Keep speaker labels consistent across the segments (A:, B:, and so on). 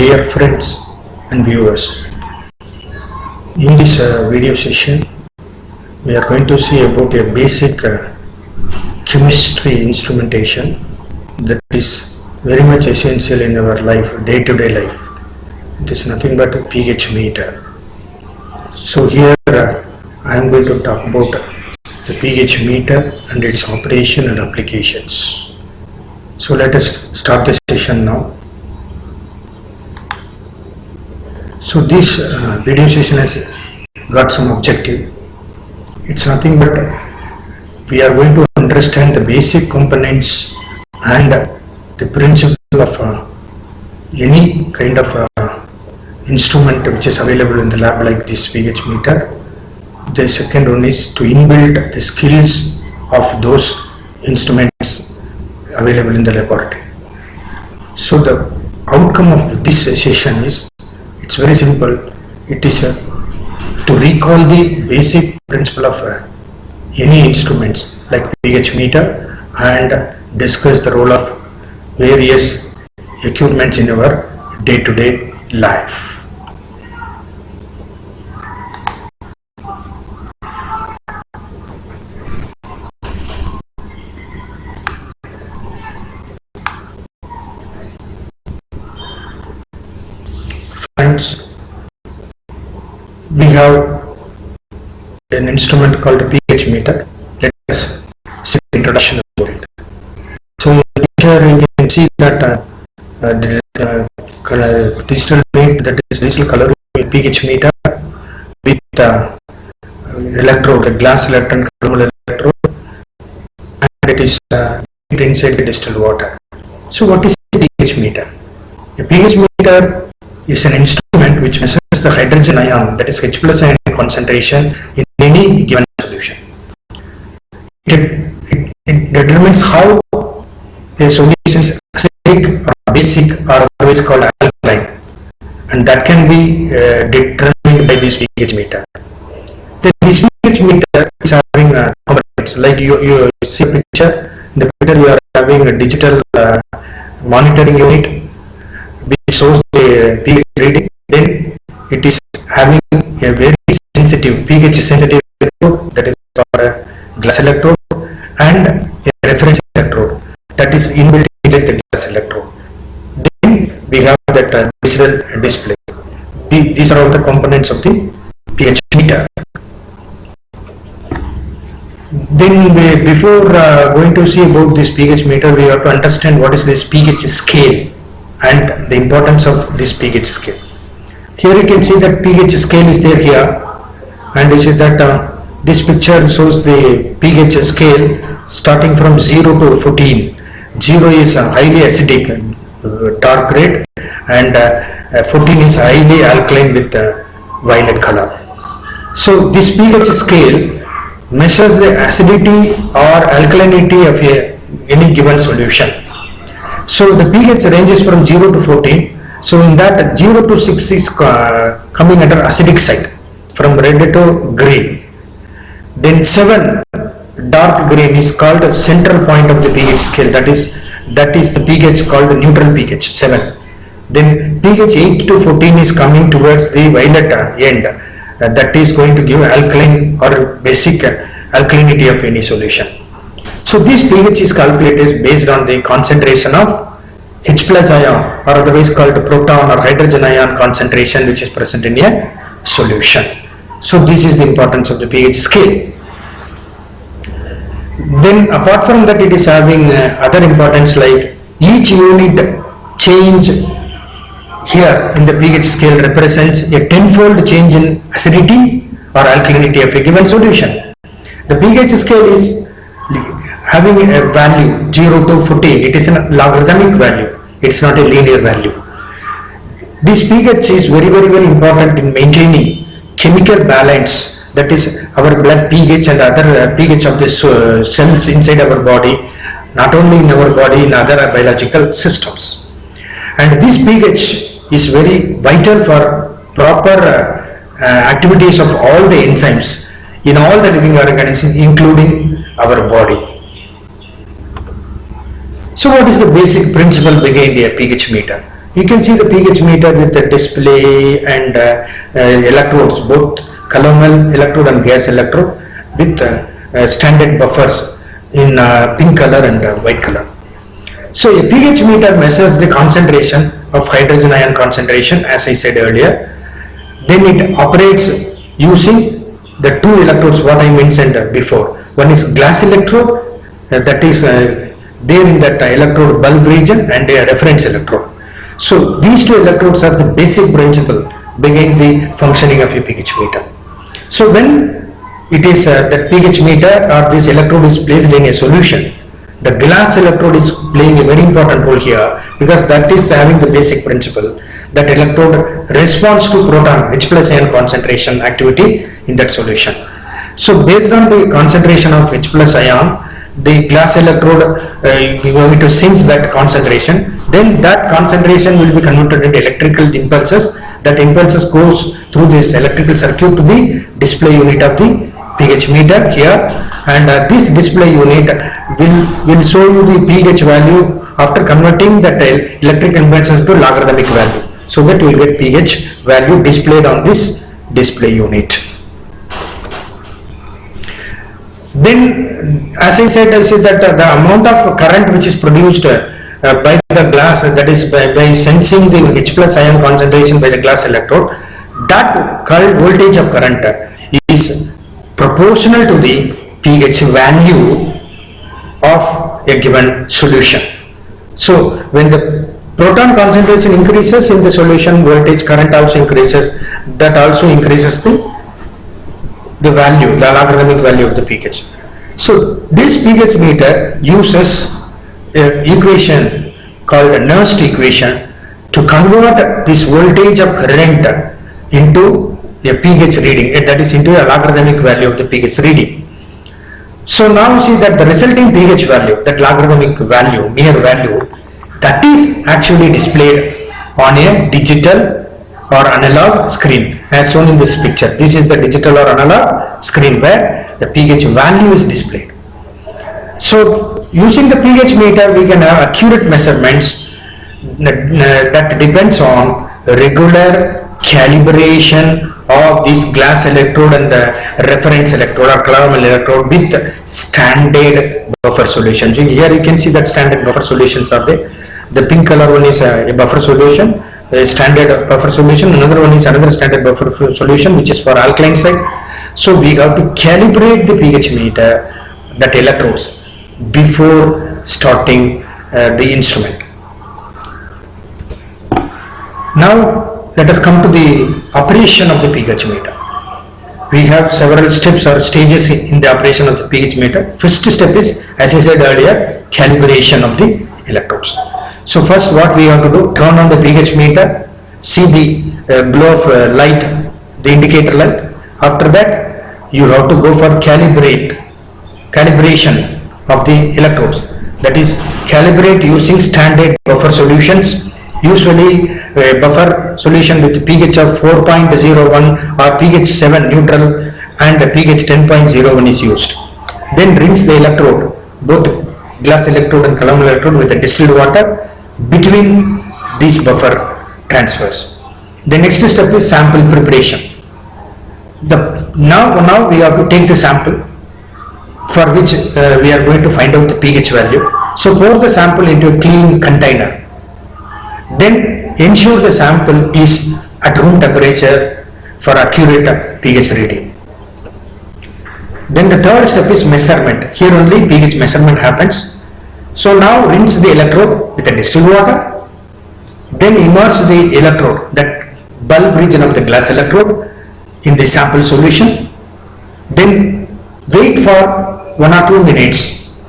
A: Dear friends and viewers, in this video session we are going to see about a basic chemistry instrumentation that is very much essential in our life, day-to-day life. It is nothing but a pH meter. So here I am going to talk about the pH meter and its operation and applications. So let us start the session now. So this video session has got some objective. It's nothing but we are going to understand the basic components and the principle of any kind of instrument which is available in the lab, like this pH meter. The second one is to inbuild the skills of those instruments available in the laboratory. So the outcome of this session is, it's very simple. It is to recall the basic principle of any instruments like pH meter and discuss the role of various equipments in our day-to-day life. Friends, we have an instrument called a pH meter. Let us see the introduction about it. So in the picture you can see that digital plate, that is digital color pH meter with electrode, the glass electron column electrode, and it is inside the distilled water. So what is the pH meter? A pH meter is an instrument which measures the hydrogen ion, that is H plus ion concentration in any given solution. It determines how a solution is acidic or basic or otherwise called alkaline, and that can be determined by this pH meter. Then this pH meter is having components like you see a picture. In the picture you are having a digital monitoring unit which shows the pH reading. Then it is having a very sensitive pH sensitive electrode, that is called a glass electrode, and a reference electrode that is inbuilt inside the glass electrode. Then we have that digital display. These are all the components of the pH meter. Then before going to see about this pH meter, we have to understand what is this pH scale and the importance of this pH scale. Here you can see that pH scale is there here, and you see that this picture shows the pH scale starting from 0 to 14. 0 is highly acidic, dark red, and 14 is highly alkaline with violet color. So this pH scale measures the acidity or alkalinity of any given solution. So the pH ranges from 0 to 14. So in that 0 to 6 is coming under acidic side, from red to green. Then 7, dark green, is called central point of the pH scale. That is the pH called neutral pH 7. Then pH 8 to 14 is coming towards the violet end. That is going to give alkaline or basic alkalinity of any solution. So this pH is calculated based on the concentration of H plus ion, or otherwise called proton or hydrogen ion concentration, which is present in a solution. So this is the importance of the pH scale. Then apart from that, it is having other importance, like each unit change here in the pH scale represents a tenfold change in acidity or alkalinity of a given solution. The pH scale is having a value 0 to 14. It is a logarithmic value. It's not a linear value. This pH is very important in maintaining chemical balance, that is our blood pH and other pH of the cells inside our body, not only in our body, in other biological systems. And this pH is very vital for proper activities of all the enzymes in all the living organisms, including our body. So what is the basic principle behind a pH meter? you can see the pH meter with the display and electrodes, both columnar electrode and gas electrode, with standard buffers in pink color and white color. So a pH meter measures the concentration of hydrogen ion concentration, as I said earlier. Then it operates using the two electrodes what I mentioned before. One is glass electrode, that is there in that electrode bulb region, and a reference electrode. So these two electrodes are the basic principle behind the functioning of a pH meter. So when it is that pH meter or this electrode is placed in a solution, the glass electrode is playing a very important role here, because that is having the basic principle. That electrode responds to proton H plus ion concentration activity in that solution. So based on the concentration of H plus ion, the glass electrode you going to sense that concentration. Then that concentration will be converted into electrical impulses. That impulses goes through this electrical circuit to the display unit of the pH meter here, and this display unit will show you the pH value after converting that electric impulses to logarithmic value, so that you will get pH value displayed on this display unit. Then, as I said that the amount of current which is produced by the glass, that is by sensing the H plus ion concentration by the glass electrode, that current voltage of current is proportional to the pH value of a given solution. So when the proton concentration increases in the solution, voltage current also increases. That also increases the value, the logarithmic value of the pH. So this pH meter uses an equation called a Nernst equation to convert this voltage of current into a pH reading, that is into a logarithmic value of the pH reading. So now see that the resulting pH value, that logarithmic value, mere value, that is actually displayed on a digital or analog screen, as shown in this picture. This is the digital or analog screen where the pH value is displayed. So using the pH meter, we can have accurate measurements that depends on regular calibration of this glass electrode and reference electrode or columnar electrode with standard buffer solutions. Here you can see that standard buffer solutions are there. The pink color one is a buffer solution, a standard buffer solution. Another one is another standard buffer solution, which is for alkaline side. So we have to calibrate the pH meter, that electrodes, before starting the instrument. Now let us come to the operation of the pH meter. We have several steps or stages in the operation of the pH meter. First step is, as I said earlier, calibration of the electrodes. So first what we have to do, turn on the pH meter, see the glow of light, the indicator light. After that you have to go for calibration of the electrodes. That is, calibrate using standard buffer solutions. Usually a buffer solution with pH of 4.01 or pH 7 neutral and pH 10.01 is used. Then rinse the electrode, both glass electrode and columnar electrode, with the distilled water between these buffer transfers. The next step is sample preparation. Now we have to take the sample for which we are going to find out the pH value. So pour the sample into a clean container. Then ensure the sample is at room temperature for accurate pH reading. Then the third step is measurement. Here only pH measurement happens. So now rinse the electrode with a distilled water. Then immerse the electrode, that bulb region of the glass electrode, in the sample solution. Then wait for 1 or 2 minutes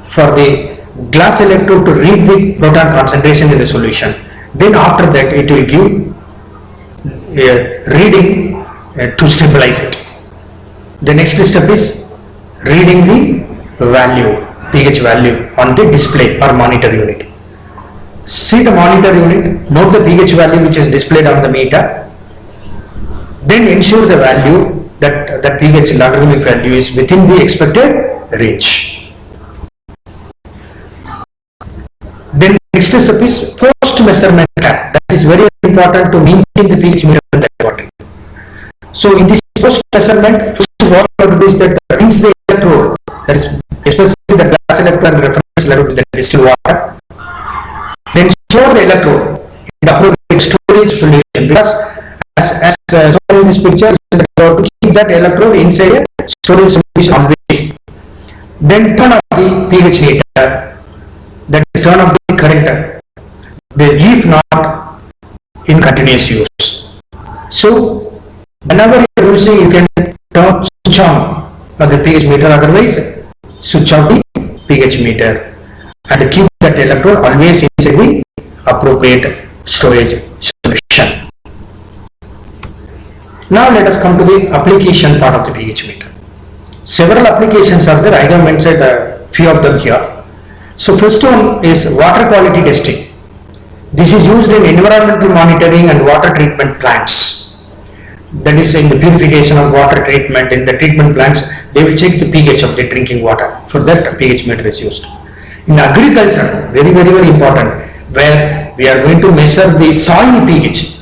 A: for the glass electrode to read the proton concentration in the solution. Then after that it will give a reading to stabilize it. The next step is reading the value, pH value, on the display or monitor unit. See the monitor unit, note the pH value which is displayed on the meter. Then ensure the value, that pH logarithmic value is within the expected range. Then next step is post measurement cap. is very important to maintain the pH meter in the laboratory. So in this post measurement, first what we have to do is that rinse the electrode, that is especially the glass electrode and reference electrode with the distilled water. Then store the electrode in the appropriate storage solution, because as shown in this picture, you have to keep that electrode inside a storage solution always. Then turn off the pH meter, that is turn off the current, if not in continuous use. So whenever you are using, you can switch on the pH meter, otherwise switch off the pH meter and keep that electrode always inside the appropriate storage solution. Now let us come to the application part of the pH meter. Several applications are there. I have mentioned a few of them here. So first one is water quality testing. This is used in environmental monitoring and water treatment plants. That is, in the purification of water treatment, in the treatment plants, they will check the pH of the drinking water. For that, pH meter is used. In agriculture, very important, where we are going to measure the soil pH,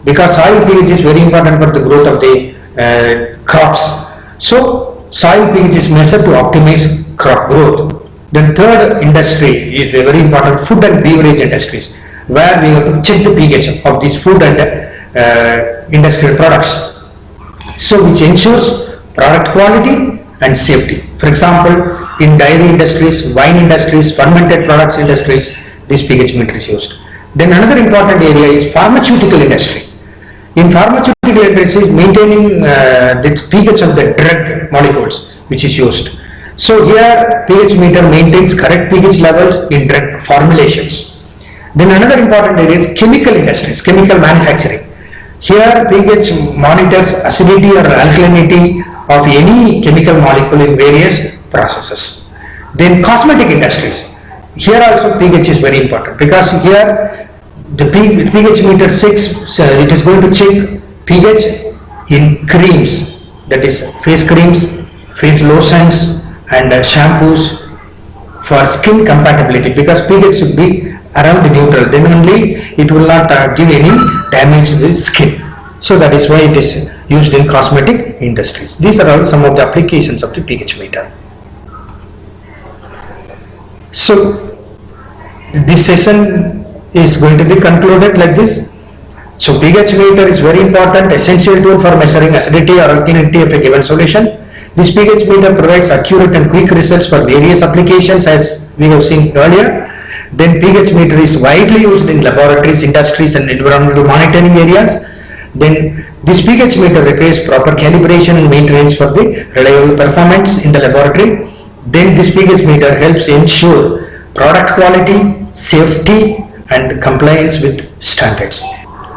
A: because soil pH is very important for the growth of the crops. So soil pH is measured to optimize crop growth. Then third industry is very important, food and beverage industries, where we have to check the pH of these food and industrial products, so which ensures product quality and safety. For example, in dairy industries, wine industries, fermented products industries, this pH meter is used. Then another important area is pharmaceutical industry. In pharmaceutical industry, maintaining the pH of the drug molecules which is used. So here pH meter maintains correct pH levels in drug formulations. Then another important area is chemical industries, chemical manufacturing. Here pH monitors acidity or alkalinity of any chemical molecule in various processes. Then cosmetic industries. Here also pH is very important, because here the pH meter 6, it is going to check pH in creams, that is face creams, face lotions and shampoos for skin compatibility, because pH should be around the neutral, then only it will not give any damage to the skin. So that is why it is used in cosmetic industries. These are all some of the applications of the pH meter. So this session is going to be concluded like this. So pH meter is very important, essential tool for measuring acidity or alkalinity of a given solution. This pH meter provides accurate and quick results for various applications, as we have seen earlier. Then pH meter is widely used in laboratories, industries and environmental monitoring areas. Then this pH meter requires proper calibration and maintenance for the reliable performance in the laboratory. Then this pH meter helps ensure product quality, safety and compliance with standards.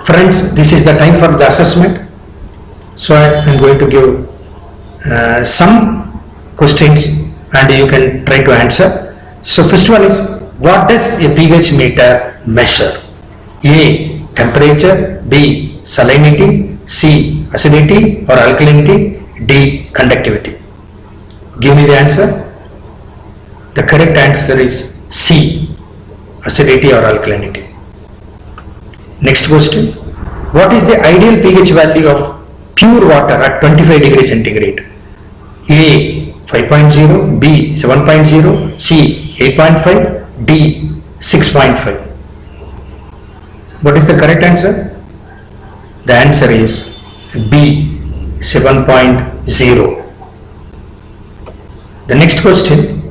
A: Friends, this is the time for the assessment. So I am going to give some questions and you can try to answer. So first one is, what does a pH meter measure? A. Temperature. B. Salinity. C. Acidity or alkalinity. D. Conductivity. Give me the answer. The correct answer is C. Acidity or alkalinity. Next question. What is the ideal pH value of pure water at 25 degrees centigrade? A. 5.0. B. 7.0. C. 8.5. D. 6.5. What is the correct answer? The answer is B. 7.0. The next question.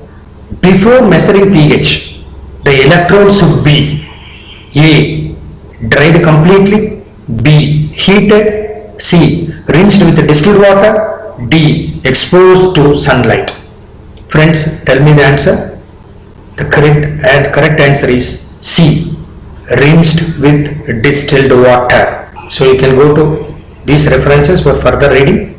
A: Before measuring pH, the electrode should be A. dried completely. B. heated. C. rinsed with distilled water. D. exposed to sunlight. Friends, tell me the answer. The correct answer is C. rinsed with distilled water. So you can go to these references for further reading.